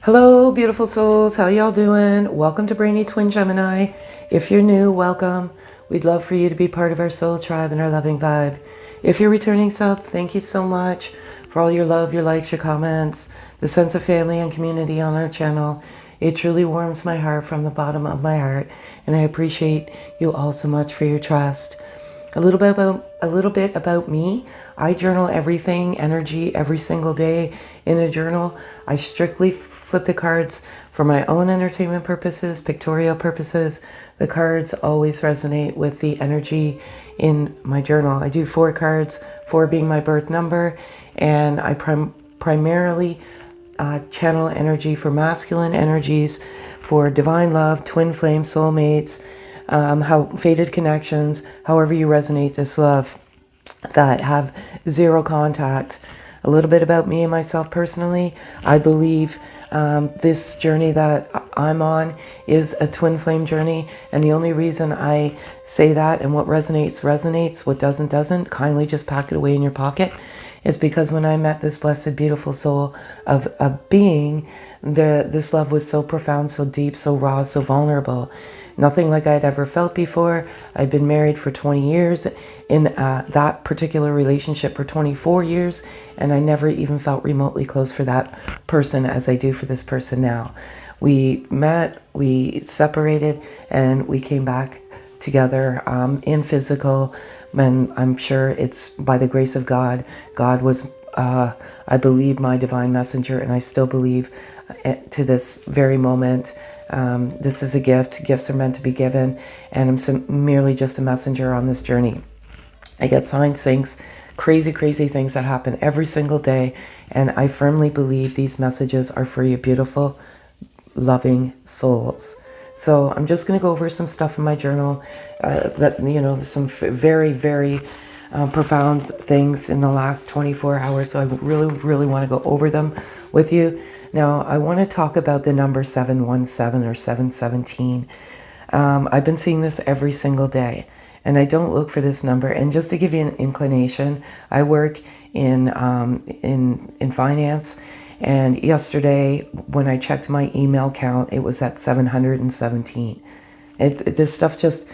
Hello, beautiful souls. How y'all doing? Welcome to Brainy Twin Gemini. If you're new, welcome. We'd love for you to be part of our soul tribe and our loving vibe. If you're returning sub, thank you so much for all your love, your likes, your comments, the sense of family and community on our channel. It truly warms my heart from the bottom of my heart, and I appreciate you all so much for your trust. A little bit about me. I journal everything, energy, every single day in a journal. I strictly flip the cards for my own entertainment purposes, pictorial purposes. The cards always resonate with the energy in my journal. I do 4 cards, 4 being my birth number, and I primarily channel energy for masculine energies, for divine love, twin flame, soulmates, how fated connections, however you resonate this love, that have zero contact. A little bit about me and myself personally. I believe this journey that I'm on is a twin flame journey, and the only reason I say that, and what resonates resonates, what doesn't, kindly just pack it away in your pocket, is because when I met this blessed beautiful soul of a being, this love was so profound, so deep, so raw, so vulnerable. Nothing like I'd ever felt before. I'd been married for 20 years, in that particular relationship for 24 years, and I never even felt remotely close for that person as I do for this person now. We met, we separated, and we came back together in physical, and I'm sure it's by the grace of God. God was, I believe, my divine messenger, and I still believe to this very moment. This is a gift. Gifts are meant to be given, and I'm merely just a messenger on this journey. I get signs, syncs, crazy things that happen every single day, and I firmly believe these messages are for your beautiful, loving souls. So I'm just going to go over some stuff in my journal, that, you know, some very profound things in the last 24 hours. So I really want to go over them with you. Now, I want to talk about the number 717 or 717. I've been seeing this every single day, and I don't look for this number. And just to give you an inclination, I work in finance, and yesterday when I checked my email count, it was at 717. This stuff just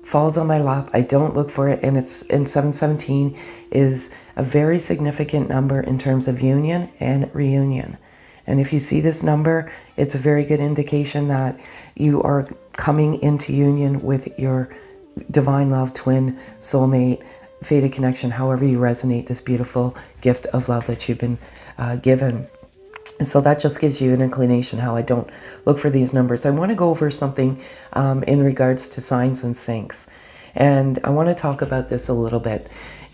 falls on my lap. I don't look for it, and 717 is a very significant number in terms of union and reunion. And if you see this number, it's a very good indication that you are coming into union with your divine love, twin, soulmate, fated connection, however you resonate, this beautiful gift of love that you've been given. And so that just gives you an inclination how I don't look for these numbers. I want to go over something in regards to signs and syncs. And I want to talk about this a little bit.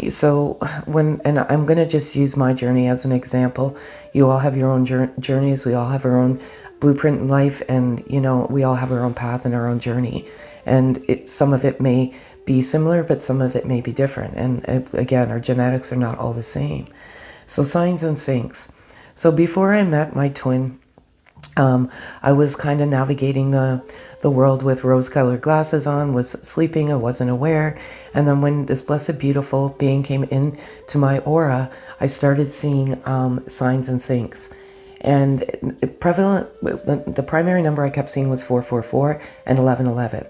So and I'm going to just use my journey as an example. You all have your own journeys. We all have our own blueprint in life. And, you know, we all have our own path and our own journey. And some of it may be similar, but some of it may be different. And again, our genetics are not all the same. So signs and syncs. So before I met my twin, I was kind of navigating the world with rose-colored glasses on, was sleeping, I wasn't aware. And then when this blessed, beautiful being came into my aura, I started seeing signs and syncs. And the primary number I kept seeing was 444 and 1111,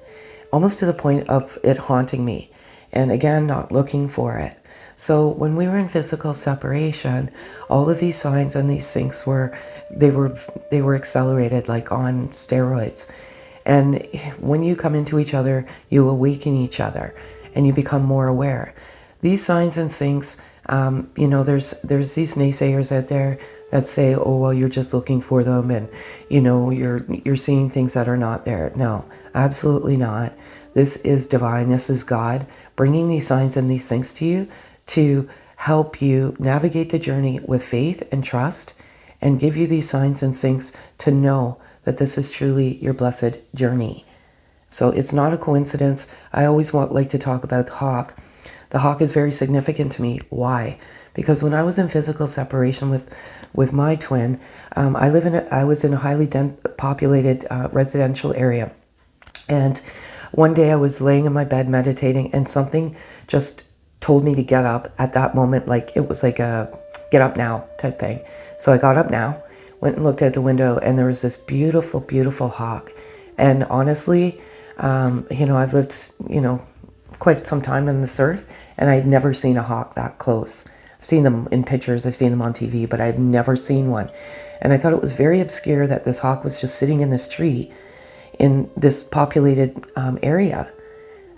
almost to the point of it haunting me. And again, not looking for it. So when we were in physical separation, all of these signs and these syncs were accelerated like on steroids. And when you come into each other, you awaken each other and you become more aware. These signs and syncs, you know, there's these naysayers out there that say, oh, well, you're just looking for them, and, you know, you're seeing things that are not there. No, absolutely not. This is divine. This is God bringing these signs and these syncs to you to help you navigate the journey with faith and trust, and give you these signs and syncs to know that this is truly your blessed journey. So it's not a coincidence. I always like to talk about the hawk. The hawk is very significant to me. Why? Because when I was in physical separation with my twin, I was in a highly populated residential area. And one day I was laying in my bed meditating, and something just told me to get up at that moment. Like it was like a get up now type thing. So I got up now, went and looked out the window, and there was this beautiful, beautiful hawk. And honestly, I've lived, quite some time on this earth, and I'd never seen a hawk that close. I've seen them in pictures, I've seen them on TV, but I've never seen one. And I thought it was very obscure that this hawk was just sitting in this tree in this populated area.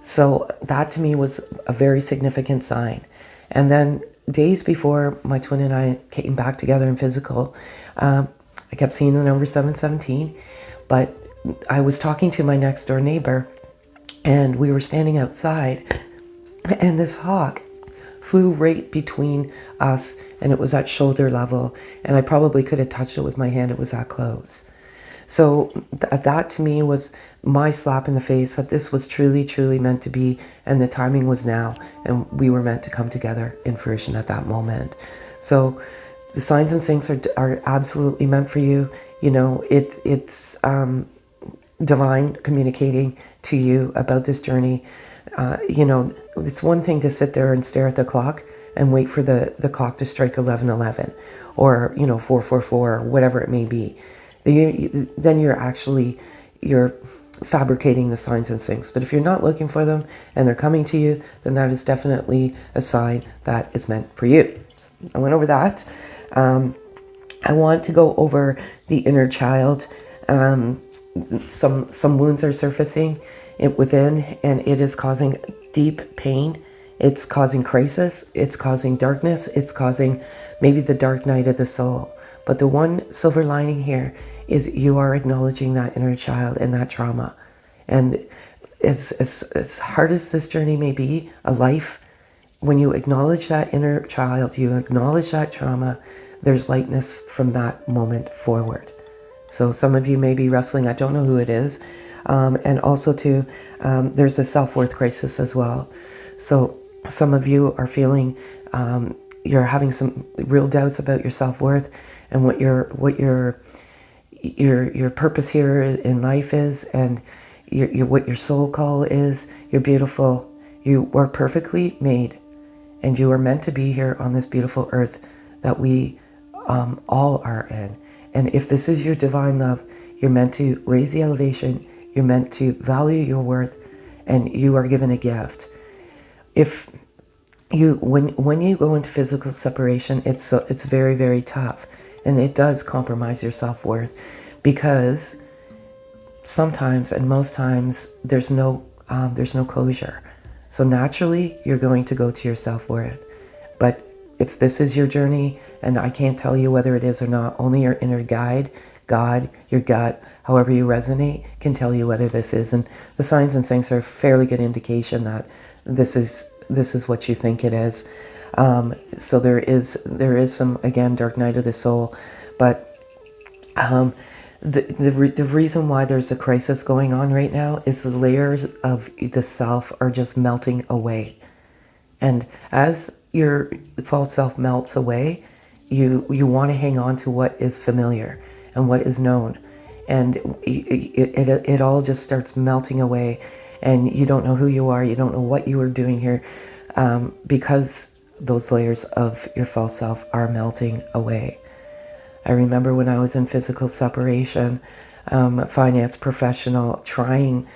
So that to me was a very significant sign. And then days before my twin and I came back together in physical, I kept seeing the number 717, but I was talking to my next door neighbor, and we were standing outside, and this hawk flew right between us, and it was at shoulder level, and I probably could have touched it with my hand. It was that close. So that to me was my slap in the face that this was truly, truly meant to be, and the timing was now, and we were meant to come together in fruition at that moment. So the signs and syncs are absolutely meant for you. It's divine communicating to you about this journey. It's one thing to sit there and stare at the clock and wait for the clock to strike 11:11 or 4:44 or whatever it may be. Then you're fabricating the signs and syncs. But if you're not looking for them and they're coming to you, then that is definitely a sign that is meant for you. So I went over that. I want to go over the inner child. Some wounds are surfacing within, and it is causing deep pain. It's causing crisis. It's causing darkness. It's causing maybe the dark night of the soul. But the one silver lining here is you are acknowledging that inner child and that trauma. And as hard as this journey may be, a life, when you acknowledge that inner child, you acknowledge that trauma, there's lightness from that moment forward. So some of you may be wrestling, I don't know who it is. And also too, there's a self-worth crisis as well. So some of you are feeling, you're having some real doubts about your self-worth and what your purpose here in life is, and what your soul call is. You're beautiful. You are perfectly made, and you are meant to be here on this beautiful earth that we all are in. And if this is your divine love, you're meant to raise the elevation. You're meant to value your worth, and you are given a gift. When you go into physical separation, it's very, very tough, and it does compromise your self-worth, because sometimes and most times there's no closure. So naturally, you're going to go to your self-worth. But if this is your journey, and I can't tell you whether it is or not, only your inner guide, God, your gut, however you resonate, can tell you whether this is. And the signs and syncs are a fairly good indication that this is what you think it is. So there is some, again, dark night of the soul, but the reason why there's a crisis going on right now is the layers of the self are just melting away. And as your false self melts away, you want to hang on to what is familiar and what is known. And it all just starts melting away, and you don't know who you are. You don't know what you are doing here, because those layers of your false self are melting away. I remember when I was in physical separation, finance professional, trying,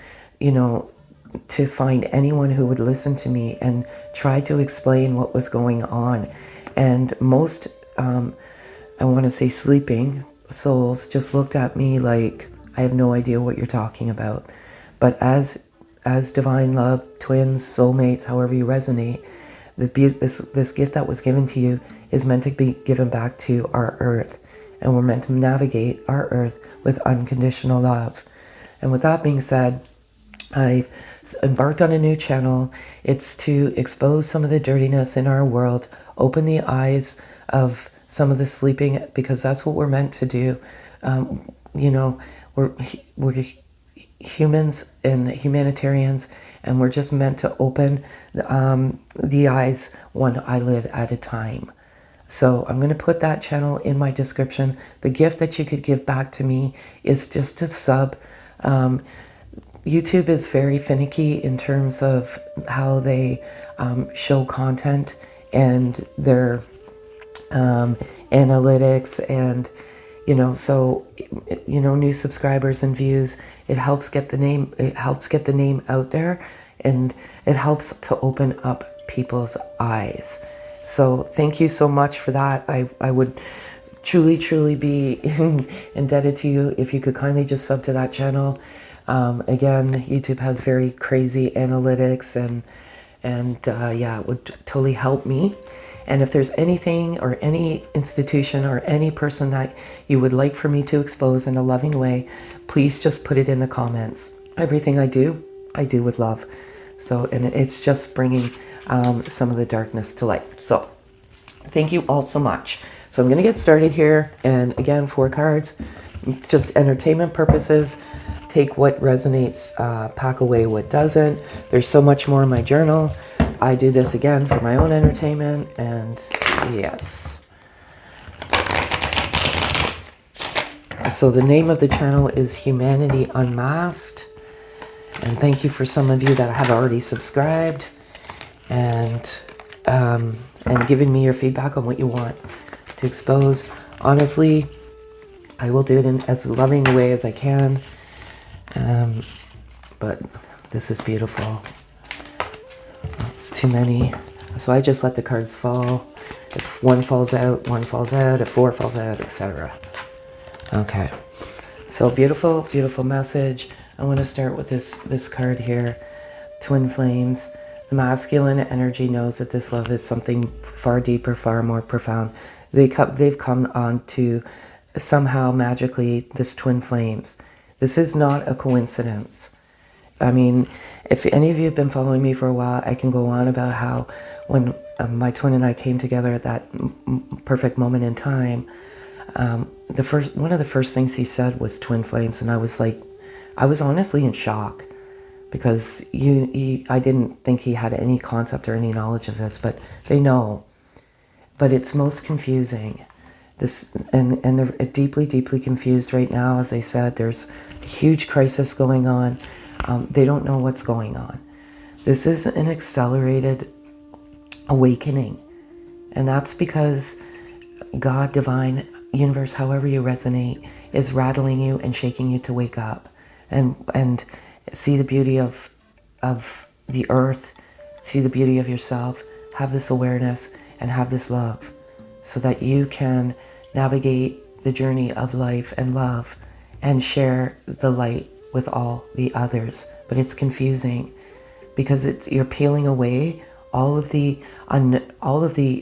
to find anyone who would listen to me and try to explain what was going on. And most, I want to say sleeping souls just looked at me like, I have no idea what you're talking about. But as divine love, twins, soulmates, however you resonate, this gift that was given to you is meant to be given back to our earth. And we're meant to navigate our earth with unconditional love. And with that being said, I've embarked on a new channel. It's to expose some of the dirtiness in our world, open the eyes of some of the sleeping, because that's what we're meant to do. We're humans and humanitarians, and we're just meant to open the eyes one eyelid at a time. So I'm going to put that channel in my description. The gift that you could give back to me is just to sub. YouTube is very finicky in terms of how they show content and their analytics, and So, new subscribers and views, it helps get the name out there, and it helps to open up people's eyes. So thank you so much for that. I would truly be indebted to you if you could kindly just sub to that channel. Again, YouTube has very crazy analytics, and yeah, it would totally help me. And if there's anything or any institution or any person that you would like for me to expose in a loving way, please just put it in the comments. Everything I do with love. So, and it's just bringing some of the darkness to light. So thank you all so much. So I'm going to get started here. And again, 4 cards, just entertainment purposes. Take what resonates, pack away what doesn't. There's so much more in my journal. I do this again for my own entertainment, and yes. So the name of the channel is Humanity Unmasked. And thank you for some of you that have already subscribed and giving me your feedback on what you want to expose. Honestly, I will do it in as loving a way as I can. But this is beautiful. It's too many. So I just let the cards fall. If one falls out, one falls out. If 4 falls out, etc. Okay. So beautiful, beautiful message. I want to start with this card here. Twin flames. The masculine energy knows that this love is something far deeper, far more profound. They've come on to somehow magically this twin flames. This is not a coincidence. I mean, if any of you have been following me for a while, I can go on about how when my twin and I came together at that perfect moment in time, one of the first things he said was twin flames, and I was honestly in shock, because I didn't think he had any concept or any knowledge of this, but they know. But it's most confusing. And they're deeply confused right now. As I said, there's a huge crisis going on. They don't know what's going on. This is an accelerated awakening. And that's because God, divine, universe, however you resonate, is rattling you and shaking you to wake up and see the beauty of the earth, see the beauty of yourself, have this awareness and have this love, so that you can navigate the journey of life and love and share the light with all the others. But it's confusing because you're peeling away all of the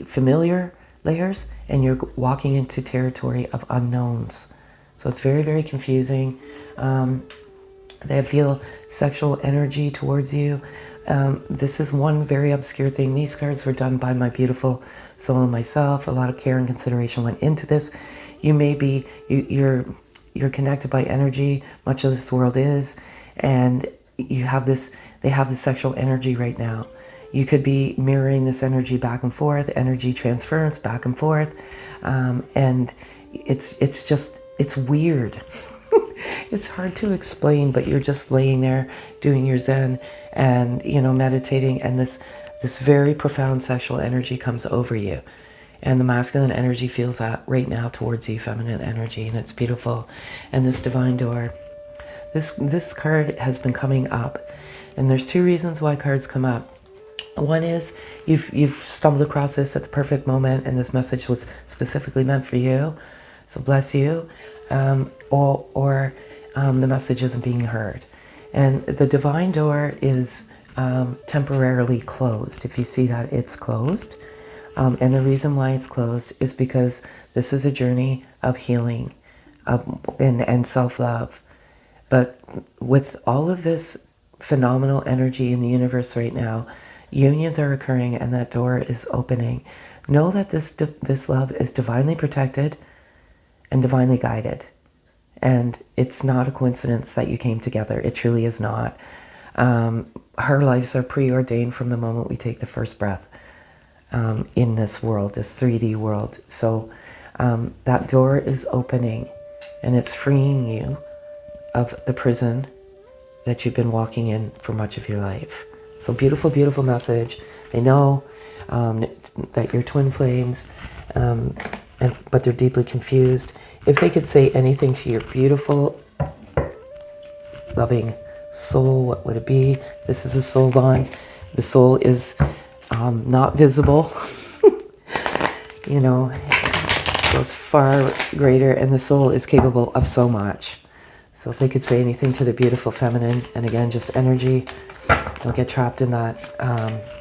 familiar layers, and you're walking into territory of unknowns. So it's very confusing. They feel sexual energy towards you. This is one very obscure thing. These cards were done by my beautiful soul and myself. A lot of care and consideration went into this. You may be, you're connected by energy. Much of this world is, and you have this, they have this sexual energy right now. You could be mirroring this energy back and forth, energy transference back and forth. And it's weird. It's hard to explain, but you're just laying there doing your Zen and, meditating, and this very profound sexual energy comes over you. And the masculine energy feels that right now towards you, feminine energy, and it's beautiful. And this divine door, this card has been coming up, and there's 2 reasons why cards come up. One is you've stumbled across this at the perfect moment, and this message was specifically meant for you, so bless you. Or the message isn't being heard. And the divine door is temporarily closed. If you see that, it's closed. And the reason why it's closed is because this is a journey of healing and self-love. But with all of this phenomenal energy in the universe right now, unions are occurring and that door is opening. Know that this love is divinely protected and divinely guided. And it's not a coincidence that you came together. It truly is not. Our lives are preordained from the moment we take the first breath in this world, this 3D world. So that door is opening, and it's freeing you of the prison that you've been walking in for much of your life. So beautiful, beautiful message. They know that you're twin flames, and but they're deeply confused. If they could say anything to your beautiful, loving soul, what would it be? This is a soul bond. The soul is not visible. You know, goes far greater, and the soul is capable of so much. So if they could say anything to the beautiful feminine, and again, just energy, don't get trapped in that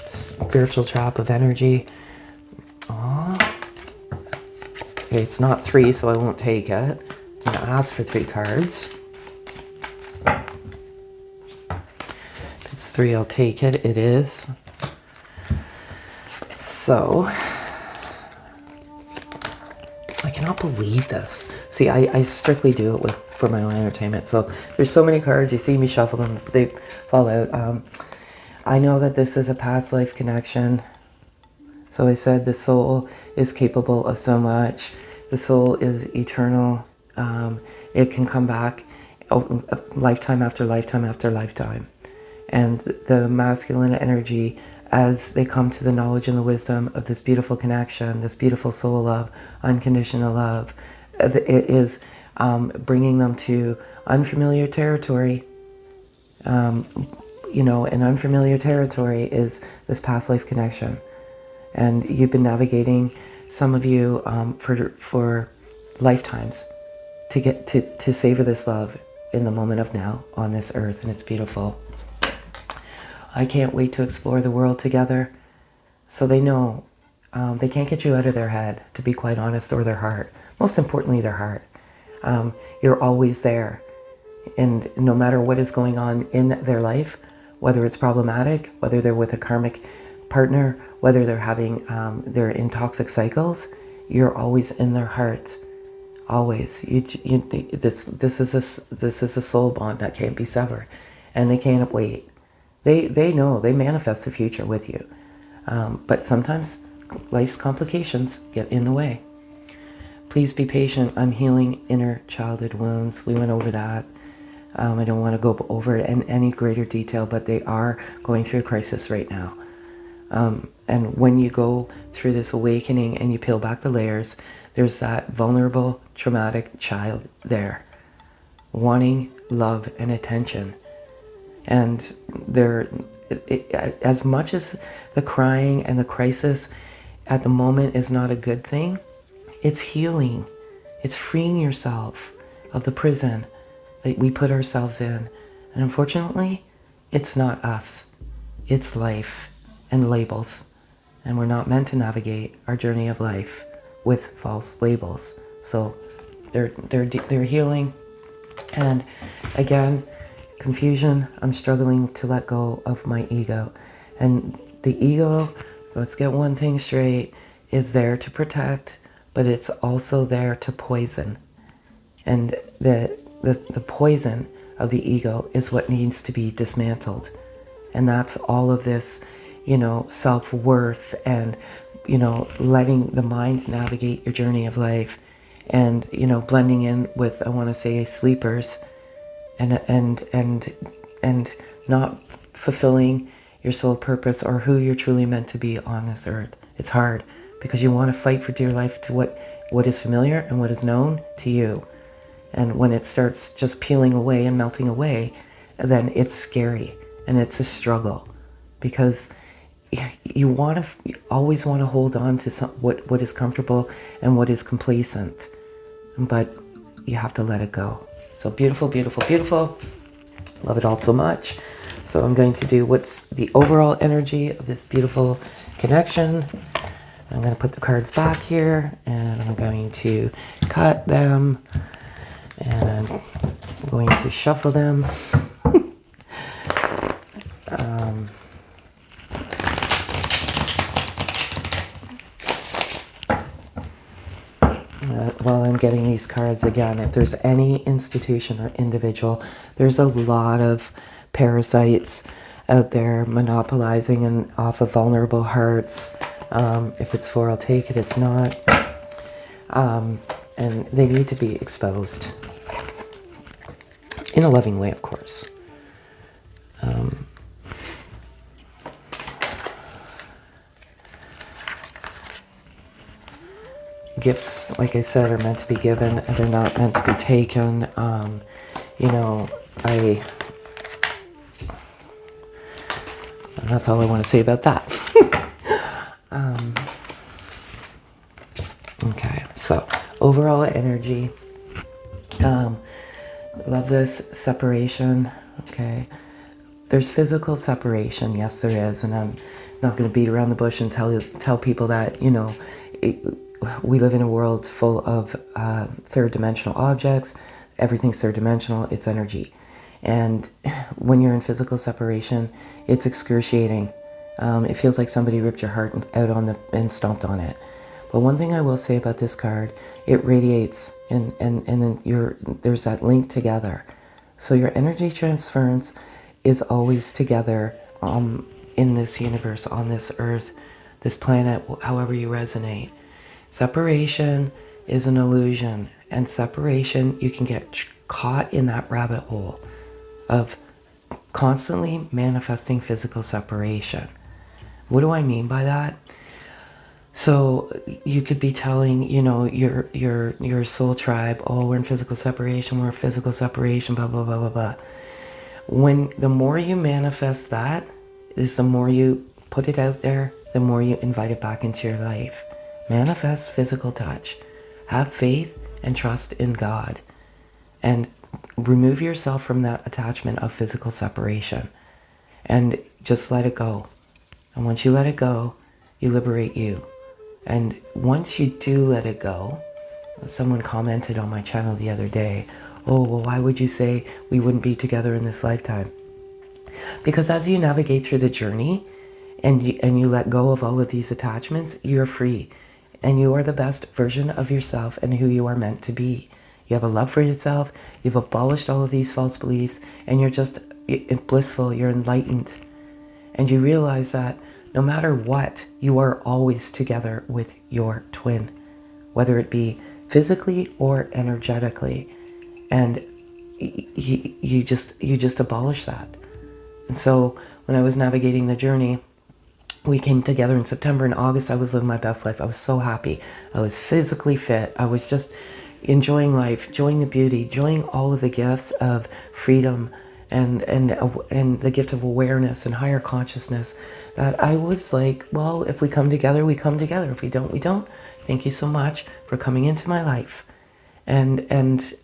spiritual trap of energy. Aww. Okay, it's not 3, so I won't take it. I'm going to ask for 3 cards. If it's 3, I'll take it. It is. So, I cannot believe this. See, I strictly do it for my own entertainment. So there's so many cards. You see me shuffle them. They fall out. I know that this is a past life connection. So I said the soul is capable of so much. The soul is eternal. It can come back lifetime after lifetime after lifetime. And the masculine energy, as they come to the knowledge and the wisdom of this beautiful connection, this beautiful soul love, unconditional love, it is bringing them to unfamiliar territory. You know, and unfamiliar territory is this past life connection. And you've been navigating, some of you, for lifetimes to get to savor this love in the moment of now on this earth, and it's beautiful. I can't wait to explore the world together. So they know they can't get you out of their head, to be quite honest, or their heart. Most importantly, their heart. You're always there. And no matter what is going on in their life, whether it's problematic, whether they're with a karmic partner, whether they're having, they're in toxic cycles, you're always in their heart. Always. This is a soul bond that can't be severed. And they can't wait. They know, they manifest the future with you. But sometimes life's complications get in the way. Please be patient. I'm healing inner childhood wounds. We went over that. I don't want to go over it in any greater detail, but they are going through a crisis right now. And when you go through this awakening and you peel back the layers, there's that vulnerable, traumatic child there, wanting love and attention. And as much as the crying and the crisis at the moment is not a good thing, it's healing. It's freeing yourself of the prison that we put ourselves in. And unfortunately, it's not us. It's life and labels. And we're not meant to navigate our journey of life with false labels. So they're healing. And again, confusion, I'm struggling to let go of my ego. And the ego, let's get one thing straight, is there to protect, but it's also there to poison. And the poison of the ego is what needs to be dismantled. And that's all of this, you know, self-worth and, you know, letting the mind navigate your journey of life and, you know, blending in with, I want to say, sleepers and not fulfilling your soul purpose or who you're truly meant to be on this earth. It's hard because you want to fight for dear life to what is familiar and what is known to you. And when it starts just peeling away and melting away, then it's scary and it's a struggle because you always want to hold on to what is comfortable and what is complacent, but you have to let it go. So beautiful, beautiful, beautiful. Love it all so much. So I'm going to do what's the overall energy of this beautiful connection. I'm going to put the cards back here and I'm going to cut them and I'm going to shuffle them. While I'm getting these cards again, if there's any institution or individual, there's a lot of parasites out there monopolizing and off of vulnerable hearts. If it's 4, I'll take it. It's not. And they need to be exposed. In a loving way, of course. gifts, like I said, are meant to be given and they're not meant to be taken. You know, and that's all I want to say about that. Okay, so overall energy. Love this separation. Okay, there's physical separation. Yes, there is, and I'm not going to beat around the bush and tell people that, you know, we live in a world full of third dimensional objects. Everything's third dimensional. It's energy, and when you're in physical separation, it's excruciating. It feels like somebody ripped your heart out and stomped on it. But one thing I will say about this card, it radiates, and then there's that link together. So your energy transference is always together in this universe, on this earth, this planet, however you resonate. Separation is an illusion, and separation, you can get caught in that rabbit hole of constantly manifesting physical separation. What do I mean by that? So you could be telling, you know, your soul tribe, oh, we're in physical separation, blah, blah, blah, blah, blah. When the more you manifest that, is the more you put it out there, the more you invite it back into your life. Manifest physical touch. Have faith and trust in God. And remove yourself from that attachment of physical separation. And just let it go. And once you let it go, you liberate you. And once you do let it go, someone commented on my channel the other day, oh, well, why would you say we wouldn't be together in this lifetime? Because as you navigate through the journey and you let go of all of these attachments, you're free. And you are the best version of yourself and who you are meant to be. You have a love for yourself, you've abolished all of these false beliefs, and you're just blissful, you're enlightened. And you realize that no matter what, you are always together with your twin, whether it be physically or energetically. And you just abolish that. And so when I was navigating the journey, we came together in September. In August, I was living my best life. I was so happy. I was physically fit. I was just enjoying life, enjoying the beauty, enjoying all of the gifts of freedom and the gift of awareness and higher consciousness, that I was like, well, if we come together, we come together. If we don't, we don't. Thank you so much for coming into my life and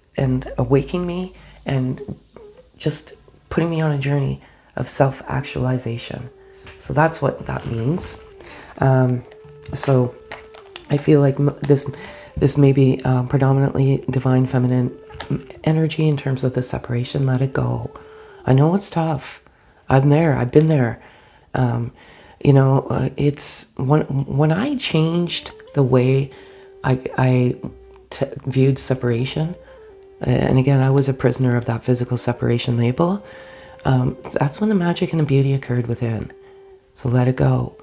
awaking me and just putting me on a journey of self-actualization. So that's what that means. So I feel like this may be predominantly divine feminine energy in terms of the separation. Let it go. I know it's tough. I'm there. I've been there. You know, it's when I changed the way I viewed separation, and again, I was a prisoner of that physical separation label. That's when the magic and the beauty occurred within. So let it go.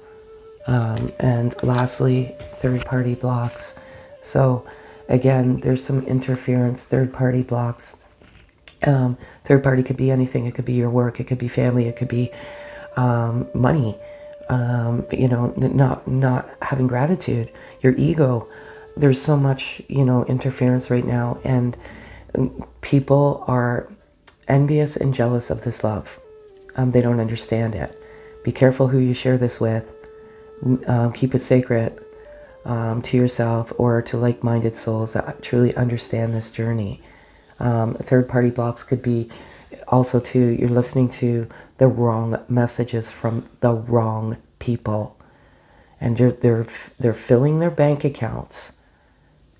And lastly, third-party blocks. So again, there's some interference, third-party blocks. Third party could be anything. It could be your work. It could be family. It could be money. You know, not having gratitude. Your ego. There's so much, you know, interference right now, and people are envious and jealous of this love. They don't understand it. Be careful who you share this with. Keep it sacred to yourself or to like-minded souls that truly understand this journey. Third-party blocks could be also too, you're listening to the wrong messages from the wrong people, and they're filling their bank accounts,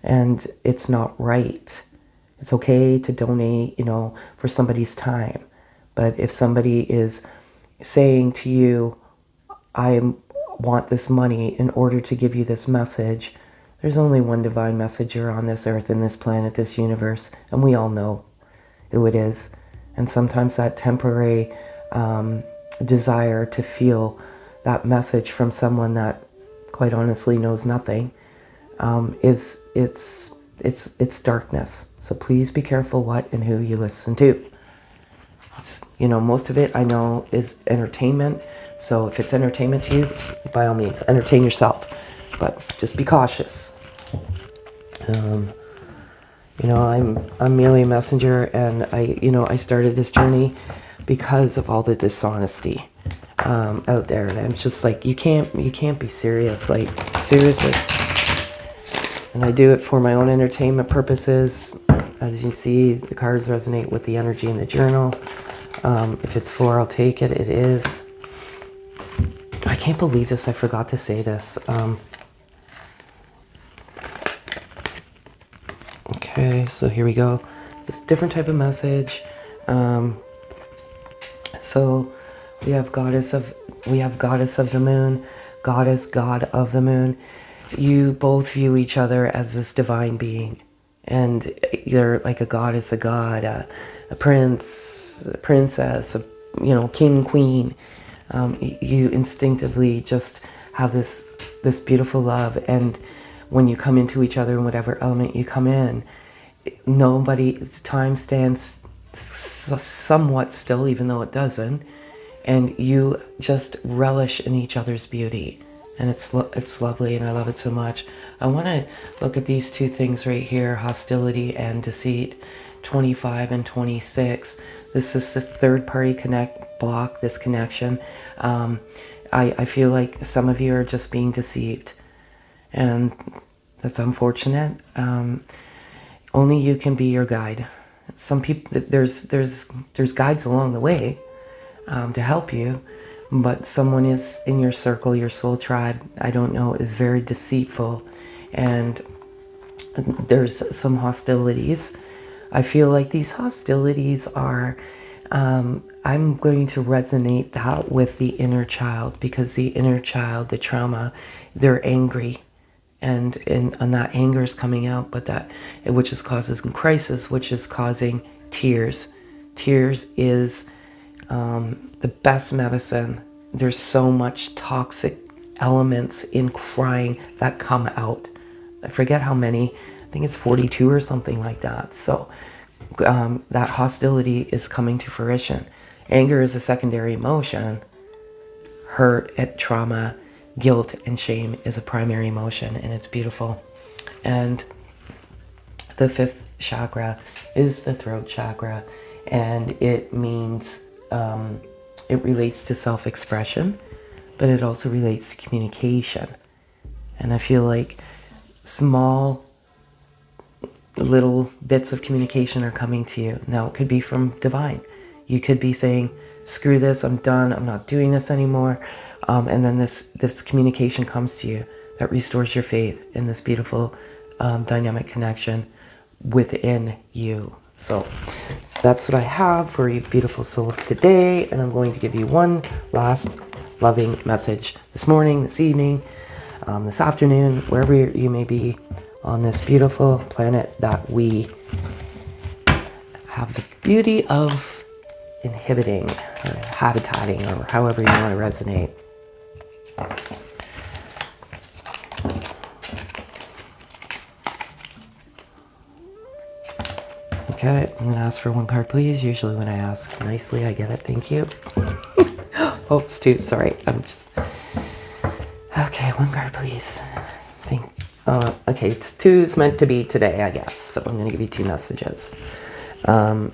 and it's not right. It's okay to donate, you know, for somebody's time, but if somebody is saying to you, I want this money in order to give you this message, there's only one divine messenger on this earth, in this planet, this universe, and we all know who it is. And sometimes that temporary desire to feel that message from someone that quite honestly knows nothing it's darkness. So please be careful what and who you listen to. You know, most of it I know is entertainment. So if it's entertainment to you, by all means, entertain yourself. But just be cautious. You know, I'm merely a messenger, and I started this journey because of all the dishonesty out there, and I'm just like, you can't be serious, like, seriously. And I do it for my own entertainment purposes. As you see, the cards resonate with the energy in the journal. If it's 4, I'll take it. It is. I can't believe this. I forgot to say this. Okay, so here we go. Just different type of message. So we have goddess of the moon, goddess, god of the moon. You both view each other as this divine being, and you're like a goddess, a god, a prince, a princess, king, queen. You instinctively just have this beautiful love, and when you come into each other in whatever element you come in, time stands somewhat still, even though it doesn't, and you just relish in each other's beauty, and it's lovely, and I love it so much. I want to look at these two things right here, hostility and deceit, 25 and 26. This is the third party block, this connection. I feel like some of you are just being deceived, and that's unfortunate. Only you can be your guide. Some people, there's guides along the way to help you, but someone is in your circle, your soul tribe, I don't know, is very deceitful, and there's some hostilities. I feel like these hostilities are, I'm going to resonate that with the inner child, because the inner child, the trauma, they're angry. And that anger is coming out, but which is causing crisis, which is causing tears. Tears is the best medicine. There's so much toxic elements in crying that come out. I forget how many. I think it's 42 or something like that. So that hostility is coming to fruition. Anger is a secondary emotion. Hurt and trauma, guilt and shame is a primary emotion, and it's beautiful. And the 5th chakra is the throat chakra, and it means it relates to self-expression, but it also relates to communication. And I feel like small little bits of communication are coming to you. Now, it could be from divine. You could be saying, screw this, I'm done, I'm not doing this anymore. And then this communication comes to you that restores your faith in this beautiful dynamic connection within you. So that's what I have for you beautiful souls today, and I'm going to give you one last loving message this morning, this evening, this afternoon, wherever you may be on this beautiful planet that we have the beauty of inhabiting or habitating, or however you want to resonate. Okay, I'm gonna ask for one card, please. Usually when I ask nicely, I get it. Thank you. Oh, it's 2. Sorry, I'm just... Okay, one card, please. Okay, it's 2 is meant to be today, I guess. So I'm gonna give you 2 messages. My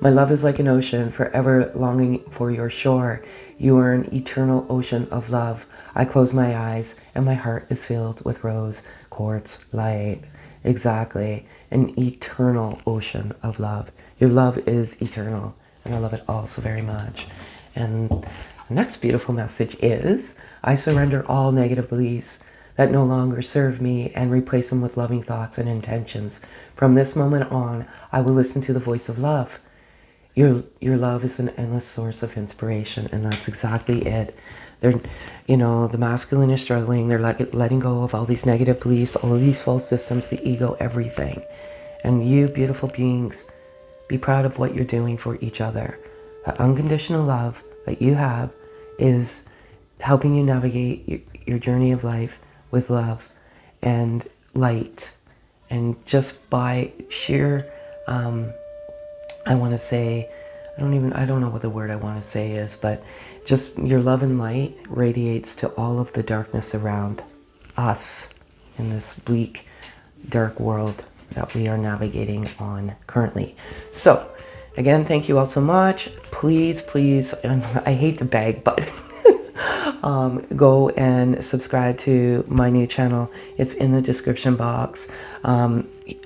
love is like an ocean, forever longing for your shore. You are an eternal ocean of love. I close my eyes and my heart is filled with rose quartz light. Exactly. An eternal ocean of love. Your love is eternal, and I love it all so very much. And the next beautiful message is, I surrender all negative beliefs that no longer serve me and replace them with loving thoughts and intentions. From this moment on, I will listen to the voice of love. Your love is an endless source of inspiration, and that's exactly it. They're, the masculine is struggling. They're letting go of all these negative beliefs, all of these false systems, the ego, everything. And you, beautiful beings, be proud of what you're doing for each other. That unconditional love that you have is helping you navigate your journey of life with love and light. And just by sheer... I want to say, I don't know what the word I want to say is, but just your love and light radiates to all of the darkness around us in this bleak dark world that we are navigating on currently. So again, thank you all so much. Please, please, I hate the beg, but go and subscribe to my new channel. It's in the description box.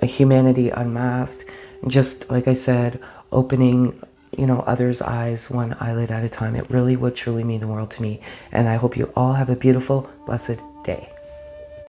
Humanity Unmasked. Just like I said, opening, you know, others' eyes one eyelid at a time. It really would truly mean the world to me. And I hope you all have a beautiful, blessed day.